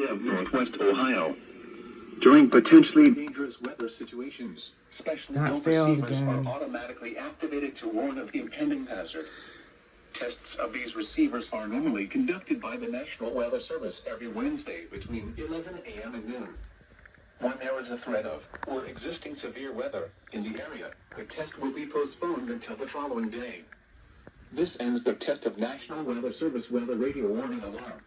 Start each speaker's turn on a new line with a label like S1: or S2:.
S1: Of Northwest Ohio. During potentially dangerous weather situations, specially built receivers are automatically activated to warn of impending hazard. Tests of these receivers are normally conducted by the National Weather Service every Wednesday between 11 a.m. and noon. When there is a threat of or existing severe weather in the area, the test will be postponed until the following day. This ends the test of National Weather Service weather radio warning alarm.